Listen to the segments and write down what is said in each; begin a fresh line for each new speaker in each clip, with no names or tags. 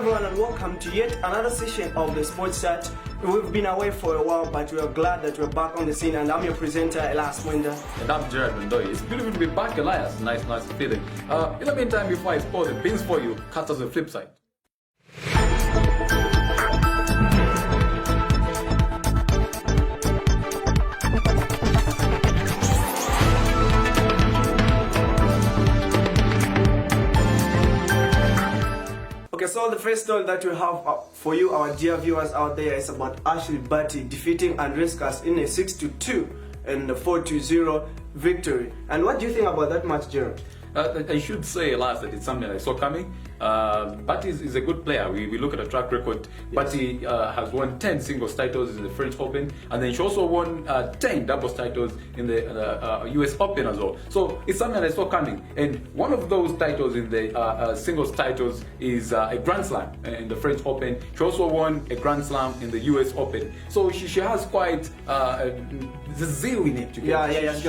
everyone and welcome to yet another session of the Sports Chat. We've been away for a while, but we are glad that we're back on the scene, and I'm your presenter, Elias Mwenda.
And I'm Gerard Mendoy. It's beautiful to be back, Elias. Nice feeling. In the meantime, before I spoil the beans for you, cut us the flip side.
Okay, so the first story that we have for you, our dear viewers out there, is about Ashleigh Barty defeating Andreescus in a 6-2 and a 4-0 victory. And what do you think about that match, Gerald?
I should say, Elias, that it's something I saw coming. Barty is a good player. We look at the track record. Yes. Barty has won 10 singles titles in the French Open, and then she also won 10 doubles titles in the US Open as well. So it's something I saw coming. And one of those titles in the singles titles is a Grand Slam in the French Open. She also won a Grand Slam in the US Open. So she has quite the zeal in it. She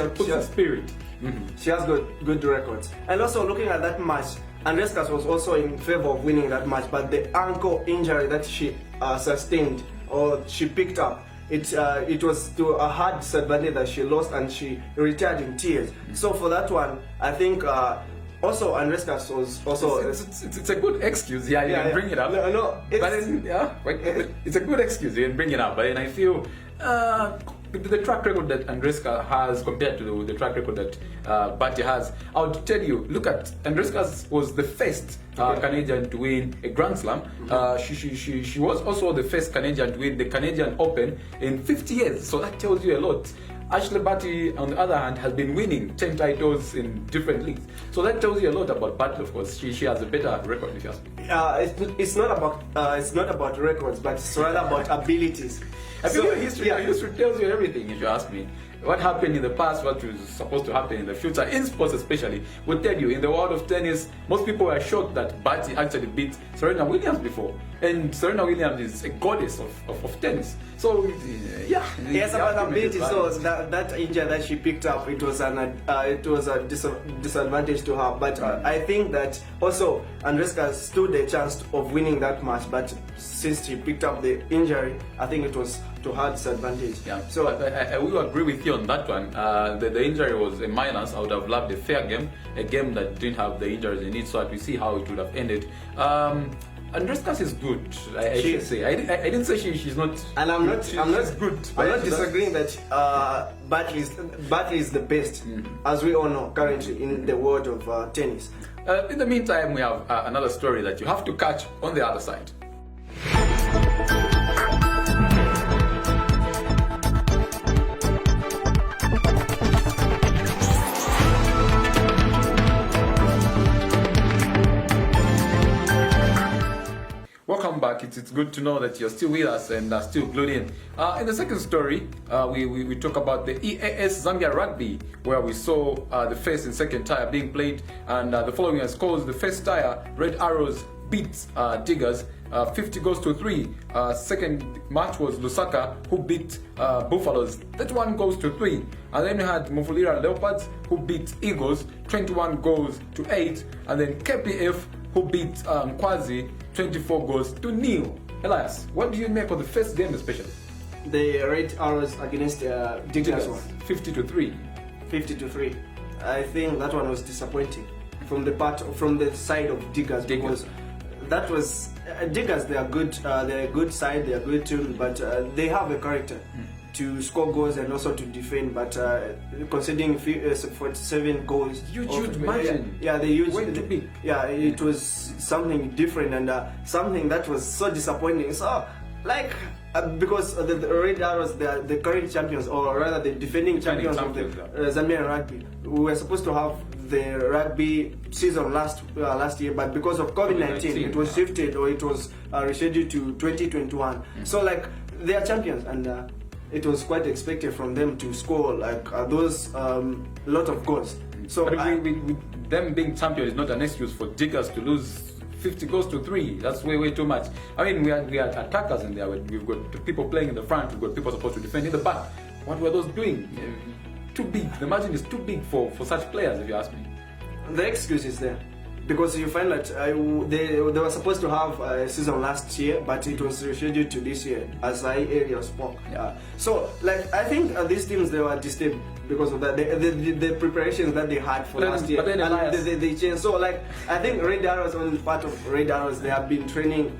puts the spirit.
Mm-hmm. She has good records. And also looking at that match, Andreescus was also in favor of winning that match, but the ankle injury that she sustained or she picked up, it was to a hard disadvantage that she lost, and she retired in tears. So for that one, I think also Andreescus was also
it's a good excuse. You can bring it up. It's a good excuse. You can bring it up, but then I feel. The track record that Andreescus has compared to the track record that Barty has, I would tell you, look at Andreescus was the first Canadian to win a Grand Slam. She was also the first Canadian to win the Canadian Open in 50 years. So that tells you a lot. Ashleigh Barty, on the other hand, has been winning 10 titles in different leagues. So that tells you a lot about Barty. Of course, she has a better record, if you ask me.
It's not about records, but it's rather about abilities.
History tells you everything, if you ask me. What happened in the past, what was supposed to happen in the future, in sports especially, will tell you. In the world of tennis, most people were shocked that Barty actually beat Serena Williams before. And Serena Williams is a goddess of tennis. So,
yes, about ability. So that injury that she picked up, it was a disadvantage to her. But I think that also Andreescus stood a chance of winning that match. But since she picked up the injury, I think it was to her disadvantage.
Yeah. So I will agree with you on that one. The injury was a minus. I would have loved a fair game, a game that didn't have the injuries in it, so that we see how it would have ended. Andreescus is good. I should say. I didn't say she's not.
And I'm not
good.
I'm not disagreeing that Barty is the best, as we all know currently in the world of tennis.
In the meantime, we have another story that you have to catch on the other side. Welcome back. It's good to know that you're still with us and still glued in. In the second story, we talk about the EAS Zambia Rugby, where we saw the first and second tier being played, and the following as scores. The first tier, Red Arrows beat Diggers 50 goals to 3. Second match was Lusaka, who beat Buffaloes 31 goals to 3. And then we had Mufulira Leopards, who beat Eagles 21 goals to 8. And then KPF, who beat Kwazi 24 goals to 0. Elias, what do you make of the first game especially?
The Red Arrows against Diggers one.
50 to 3.
50 to 3. I think that one was disappointing from the side of Diggers. Because that was Diggers. They are good. They're a good side. They are a good team, but they have a character to score goals and also to defend. But considering 47 goals,
huge margin.
Yeah, they used.
Way too big.
Yeah, it was something different and something that was so disappointing. So, because the Red Arrows, they are the current champions, or rather the defending champions of the Zambian rugby. We were supposed to have the rugby season last year, but because of COVID-19, it was shifted, or it was rescheduled to 2021. So they are champions, and it was quite expected from them to score those lot of goals. So
with them being champions is not an excuse for Diggers to lose 50 goals to 3. That's way too much. I mean, we had attackers in there. We've got people playing in the front. We've got people supposed to defend in the back. What were those doing? Too big. The margin is too big for such players, if you ask me.
The excuse is there. because you find that they were supposed to have a season last year, but it was rescheduled to this year, as I earlier spoke. So like I think these teams, they were disturbed because of that, the preparations that they had for last year, and they changed. So like I think Red Arrows, on part of Red Arrows, they have been training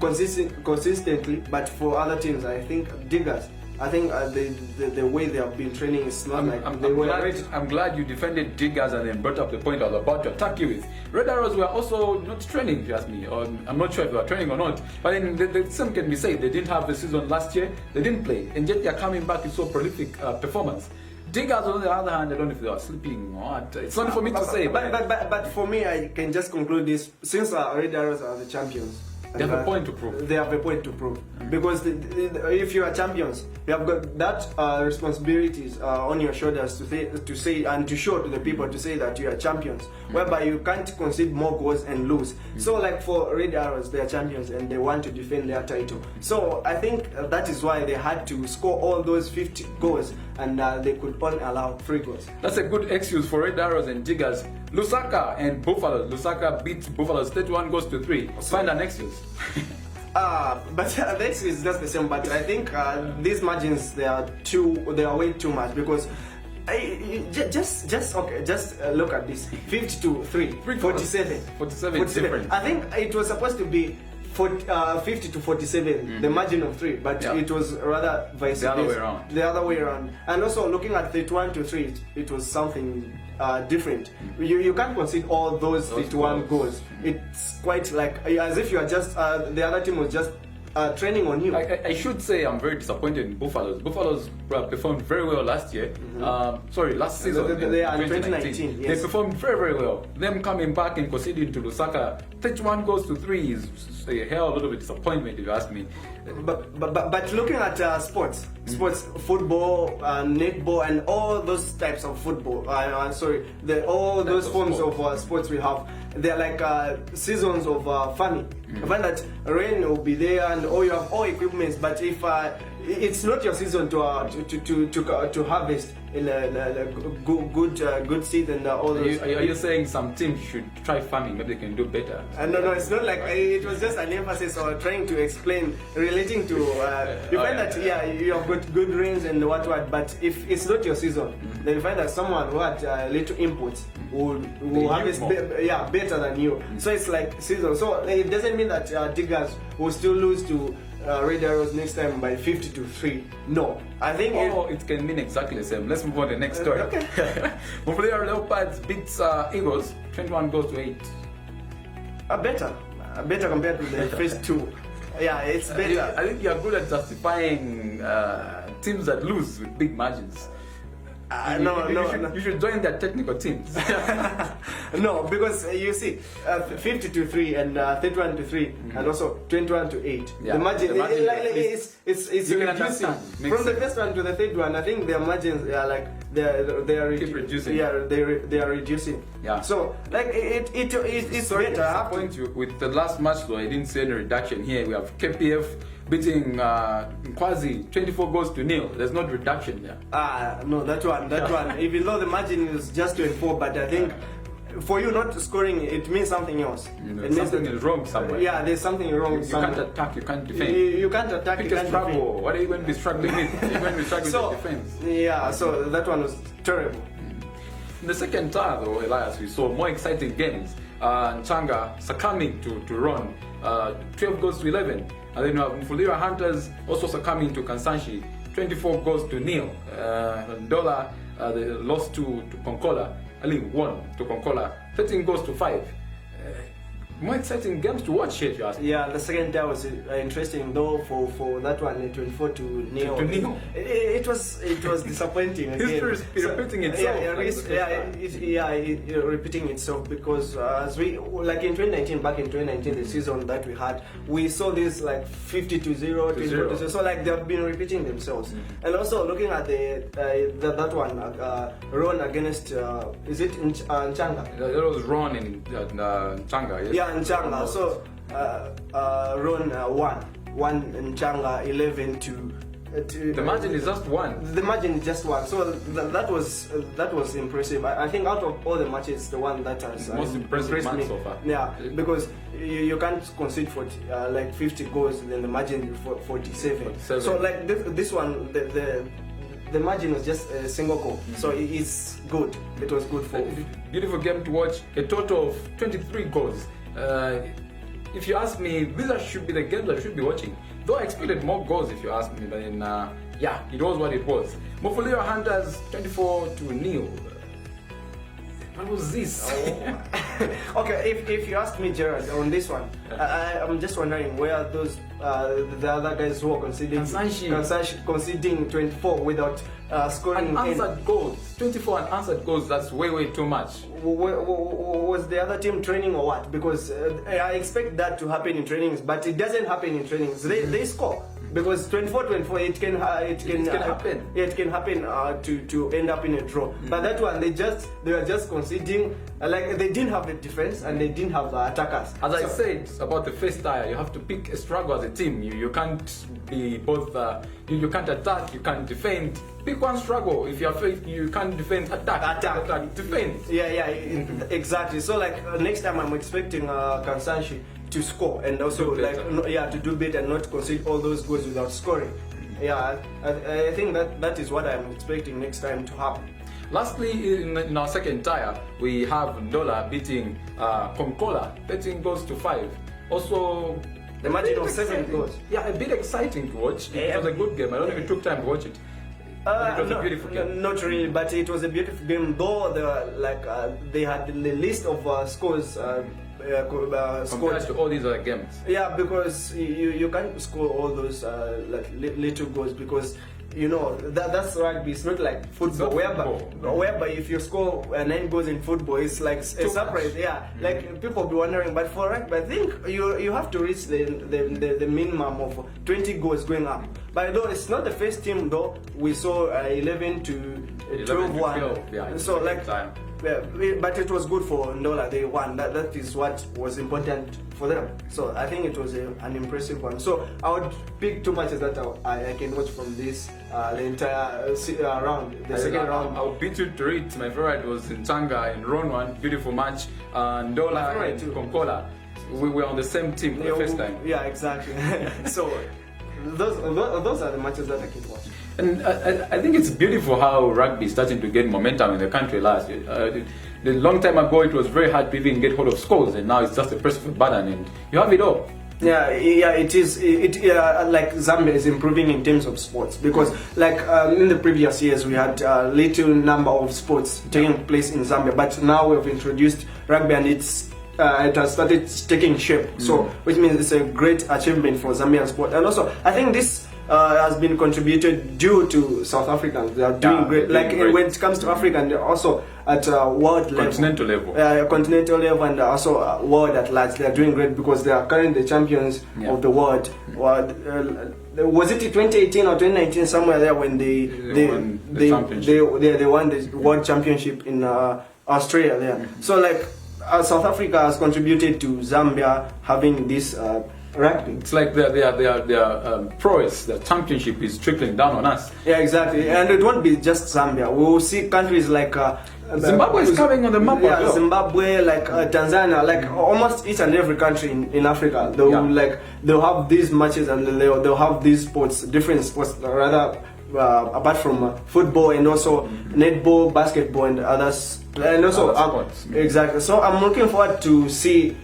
consistently, but for other teams, I think Diggers, I think the way they have been training is not
I'm glad you defended Diggers and then brought up the point I was about to attack you with. Red Arrows were also not training, if you ask me. Or I'm not sure if they were training or not. But then the same can be said. They didn't have the season last year. They didn't play. And yet they're coming back with so prolific performance. Diggers, on the other hand, I don't know if they are sleeping or what. It's not for me to say.
But for me, I can just conclude this. Since Red Arrows are the champions,
they have a point to prove.
They have a point to prove. Because if you are champions, you have got that responsibilities on your shoulders to say and to show to the people to say that you are champions, whereby you can't concede more goals and lose. So like for Red Arrows, they are champions and they want to defend their title. So I think that is why they had to score all those 50 goals and they could only allow 3 goals.
That's a good excuse for Red Arrows and Diggers. Lusaka and Buffalo. Lusaka beat Buffalo 31 goals to 3. Find an excuse.
But the excuse is just the same. But I think these margins, they are way too much, because just look at this: 50-3, 47
different.
I think it was supposed to be 50 to 47, the margin of 3, but it was rather vice versa. The other way around. And also looking at 31 to 3, it was something different. You can't concede all those 51 goals. It's quite like as if you are just the other team was just training on you.
I should say I'm very disappointed in Buffaloes. Buffaloes performed very well last year. Last season.
They are in 2019. Yes.
They performed very, very well. Them coming back and conceding to Lusaka 31 goals to 3 is a hell of a lot of a disappointment, if you ask me.
But looking at sports, football, netball, and all those types of football. All those forms of sports we have. They're like seasons of farming. I find that rain will be there and you have all equipments, but if it's not your season to harvest in a good seed and all those.
Are you saying some teams should try farming? Maybe they can do better.
No, it's not like it was just an emphasis or trying to explain relating to. You find that you have got good rains and what, but if it's not your season, then you find that someone who had little inputs will harvest better than you. So it's like season. So it doesn't mean that Diggers will still lose to Red Arrows next time by 50 to 3. No, I think
it can mean exactly the same. Let's move on to the next story.
Okay.
Mufulira Leopards beats Eagles 21 goals to 8.
Better compared to the first 2. Yeah, it's better.
I think you're good at justifying teams that lose with big margins. You should join their technical teams.
No, because you see, 50 to 3 and 31 to 3, and also 21 to 8.
Yeah,
the margin it's reducing from the first one to the third one. I think their margins are like they are
reducing.
Yeah, they are reducing.
Yeah.
So like it's
sorry
better.
to disappoint you with the last match though. I didn't see any reduction here. We have KPF beating Quasi 24 goals to 0. There's no reduction there.
No, that one. Even though the margin is just 24, but I think for you not scoring, it means something else.
Something is wrong somewhere.
Yeah, there's something wrong somewhere.
You can't attack, you can't defend.
You can't attack,
Pick
you
a
can't
struggle.
defend.
What are you going to be struggling with? You're going to be struggling with defense.
Yeah, so that one was terrible.
In the second tie though, Elias, we saw more exciting games. Nchanga succumbing to Ron, 12 goals to 11. And then Mufulira Hunters also succumbing to Kansanshi, 24 goals to 0. Ndola, they lost to Konkola, only won to Konkola, 13 goals to 5. More exciting games to watch here, if you ask me.
Yeah, the second tie was interesting though for that one, 24 to 0. It was disappointing again.
History is repeating itself.
Repeating itself because as we like in 2019, back in 2019, the season that we had, we saw this like 50 to 0, 24 to 0. So like they have been repeating themselves. And also looking at that one, Ron against is it Nchanga?
It was Ron in Nchanga. Yes.
Yeah, Nchanga. So Ron won Nchanga 11 to
The margin is just one.
The margin is just one. So that was impressive. I think out of all the matches, the one that has
most impressive match so far.
Yeah, because you can't concede 50 goals, then the margin is 47. So like this one, the margin was just a single goal. So it's good. It was good for.
Beautiful game to watch. A total of 23 goals. If you ask me, these should be the games I should be watching. Though I expected more goals, if you ask me, but then yeah, it was what it was. Mufulira Hunters 24-0. What was this?
Okay, if you ask me, Gerard, on this one, I'm just wondering where those the other guys who are conceding 24 without scoring
unanswered goals. 24 unanswered goals. That's way too much.
Was the other team training or what? Because I expect that to happen in trainings, but it doesn't happen in trainings. They score. Because 24-24, it can happen. It can happen to end up in a draw. But that one, they were just conceding. Like they didn't have the defense and they didn't have the attackers.
As I said about the first tire, you have to pick a struggle as a team. You can't be both. You can't attack. You can't defend. Pick one struggle. If you can't defend, attack, defend.
Yeah, exactly. So like next time, I'm expecting Kansanshi to score and also to do better and not concede all those goals without scoring. Yeah, I think that is what I'm expecting next time to happen.
Lastly, in our second tire, we have Ndola beating Konkola 13 goals to 5. Also,
the margin of 7 goals.
Yeah, a bit exciting to watch. It was a good game. I don't know if you took time to watch it. It was a beautiful game.
Not really, but it was a beautiful game. Though they had the list of scores.
Compared to all these other games.
Yeah, because you can't score all those little goals because that's rugby. It's not like football, whereby if you score 9 goals in football, it's like a surprise. Yeah, like people be wondering. But for rugby, I think you have to reach the minimum of 20 goals going up. But though it's not the first team though, we saw 11 to 12-1.
Yeah,
so like. Yeah, but it was good for Ndola. They won. That is what was important for them. So I think it was an impressive one. So I would pick 2 matches that I can watch from this the entire round, the second round.
I would beat you to it. My favorite was in Tanga in round 1. Beautiful match. Ndola and Konkola. We were on the same team for the first time.
Yeah, exactly. So those are the matches that I can watch.
And I think it's beautiful how rugby is starting to get momentum in the country last year. The long time ago, it was very hard to even get hold of scores, and now it's just a press of a button, and you have it all.
Yeah, it is. Like Zambia is improving in terms of sports because, like in the previous years, we had little number of sports taking place in Zambia, but now we've introduced rugby, and it has started taking shape. So, which means it's a great achievement for Zambian sport, and also I think this. Has been contributed due to South Africans. They are doing great. When it comes to Africa, and also at world
continental
level, and also world at large, they are doing great because they are currently the champions of the world. Was it 2018 or 2019 somewhere there when they won the world championship in Australia there. So like South Africa has contributed to Zambia having this. Rugby.
It's like their prowess, the championship is trickling down on us.
Yeah, exactly. And it won't be just Zambia. We will see countries like
Zimbabwe is coming on the map.
Yeah, Zimbabwe, like Tanzania, like almost each and every country in Africa. They'll have these matches and they'll have these sports, different sports rather. Apart from football and also netball, basketball, and others, and also
sports.
Exactly. So I'm looking forward to see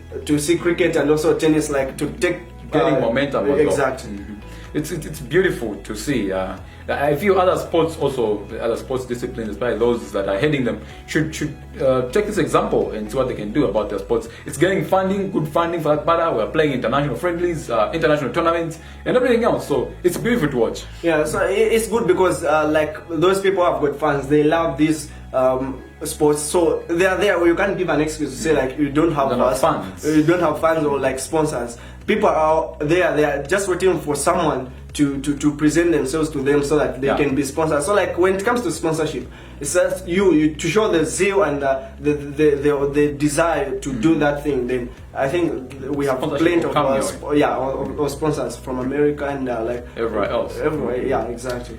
cricket and also tennis, like to take
getting momentum.
Exactly.
It's beautiful to see. I feel other sports also, other sports disciplines, especially those that are heading them, should take this example and see what they can do about their sports. It's getting funding, good funding for that matter. We're playing international friendlies, international tournaments, and everything else. So it's beautiful to watch.
Yeah, so it's good because like those people have got fans. They love these sports, so they are there. You can't give an excuse to say like you don't have
fans.
You don't have fans or like sponsors. people are there, they are just waiting for someone to present themselves to them so that they can be sponsored. So like when it comes to sponsorship, it's just you to show the zeal and the desire to do that thing. Then I think we have plenty of sponsors from America and like
everywhere else.
Everywhere, yeah, exactly.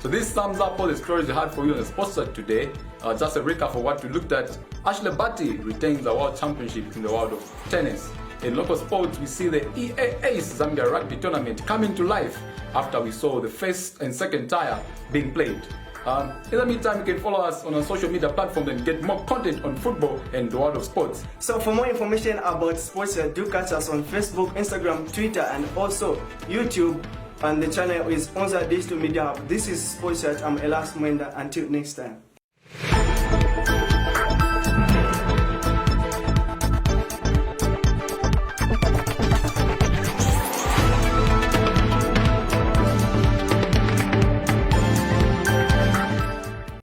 So this sums up all the stories we had for you on the Sports Chat today. Just a recap of what we looked at. Ashley Barty retains the world championship in the world of tennis. In local sports, we see the EAA's Zambia Rugby Tournament coming to life after we saw the first and second tier being played. In the meantime, you can follow us on our social media platforms and get more content on football and the world of sports.
So for more information about sports, do catch us on Facebook, Instagram, Twitter, and also YouTube. And the channel is Onza Digital Media Hub. This is Sports Chat. I'm Elas Mwenda. Until next time.